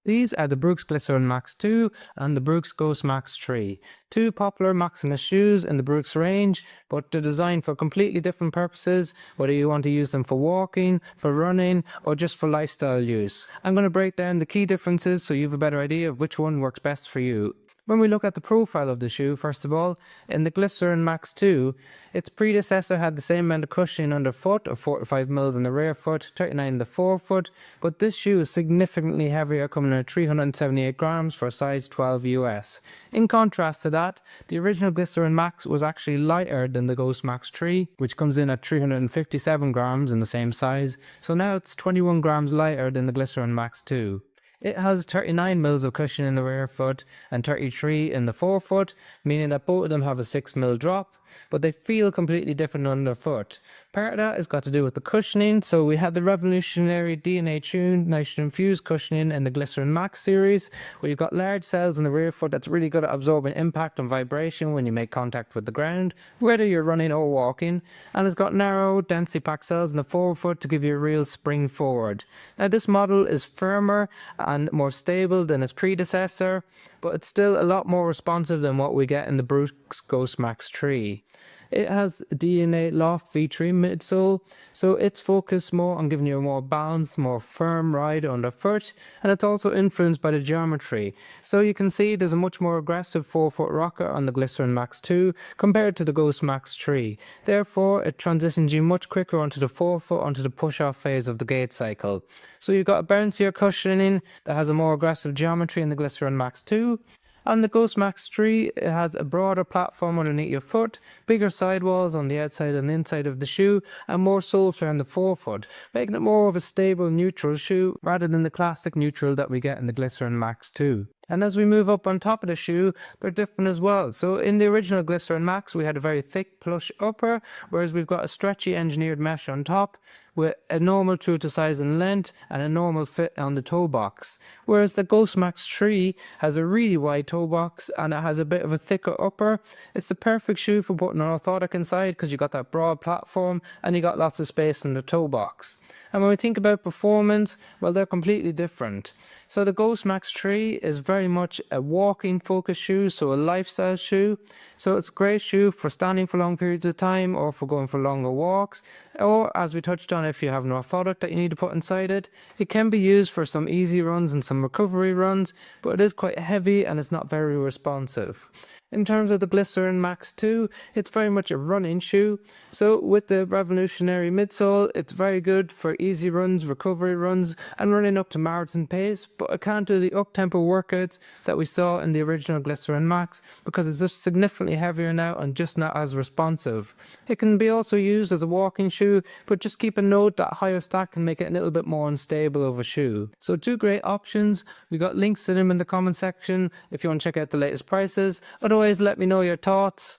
These are the Brooks Glycerin Max 2 and the Brooks Ghost Max 3. Two popular Maximus shoes in the Brooks range, but they're designed for completely different purposes, whether you want to use them for walking, for running, or just for lifestyle use. I'm going to break down the key differences so you have a better idea of which one works best for you. When we look at the profile of the shoe, first of all, in the Glycerin Max 2, its predecessor had the same amount of cushioning underfoot, of 45 mils in the rear foot, 39 in the forefoot, but this shoe is significantly heavier, coming in at 378 grams for a size 12 US. In contrast to that, the original Glycerin Max was actually lighter than the Ghost Max 3, which comes in at 357 grams in the same size, so now it's 21 grams lighter than the Glycerin Max 2. It has 39 mils of cushion in the rear foot and 33 in the forefoot, meaning that both of them have a 6 mil drop, but they feel completely different underfoot. Part of that has got to do with the cushioning, so we had the revolutionary DNA-tuned nitrogen-infused cushioning in the Glycerin Max series, where you've got large cells in the rear foot that's really good at absorbing impact and vibration when you make contact with the ground, whether you're running or walking, and it's got narrow, densely packed cells in the forefoot to give you a real spring forward. Now this model is firmer and more stable than its predecessor, but it's still a lot more responsive than what we get in the Brooks Ghost Max 3. It has DNA Loft V3 midsole, so it's focused more on giving you a more balanced, more firm ride underfoot, and it's also influenced by the geometry. So you can see there's a much more aggressive forefoot rocker on the Glycerin Max 2 compared to the Ghost Max 3. Therefore, it transitions you much quicker onto the forefoot, onto the push-off phase of the gait cycle. So you've got a bouncier cushioning that has a more aggressive geometry in the Glycerin Max 2. On the Ghost Max 3, it has a broader platform underneath your foot, bigger sidewalls on the outside and inside of the shoe, and more sole flare on the forefoot, making it more of a stable neutral shoe rather than the classic neutral that we get in the Glycerin Max 2. And as we move up on top of the shoe, they're different as well. So in the original Glycerin Max, we had a very thick plush upper, whereas we've got a stretchy engineered mesh on top with a normal true to size and length and a normal fit on the toe box. Whereas the Ghost Max 3 has a really wide toe box and it has a bit of a thicker upper. It's the perfect shoe for putting an orthotic inside because you got that broad platform and you got lots of space in the toe box. And when we think about performance, well, they're completely different. So the Ghost Max 3 is very much a walking focused shoe, so a lifestyle shoe. So it's a great shoe for standing for long periods of time or for going for longer walks. Or as we touched on, if you have an orthotic that you need to put inside it. It can be used for some easy runs and some recovery runs, but it is quite heavy and it's not very responsive. In terms of the Glycerin Max 2, it's very much a running shoe. So with the revolutionary midsole, it's very good for easy runs, recovery runs, and running up to marathon pace, but it can't do the up-tempo workouts that we saw in the original Glycerin Max because it's just significantly heavier now and just not as responsive. It can be also used as a walking shoe, but just keep a note that higher stack can make it a little bit more unstable of a shoe. So two great options. We got links to them in the comment section if you want to check out the latest prices. Otherwise, let me know your thoughts.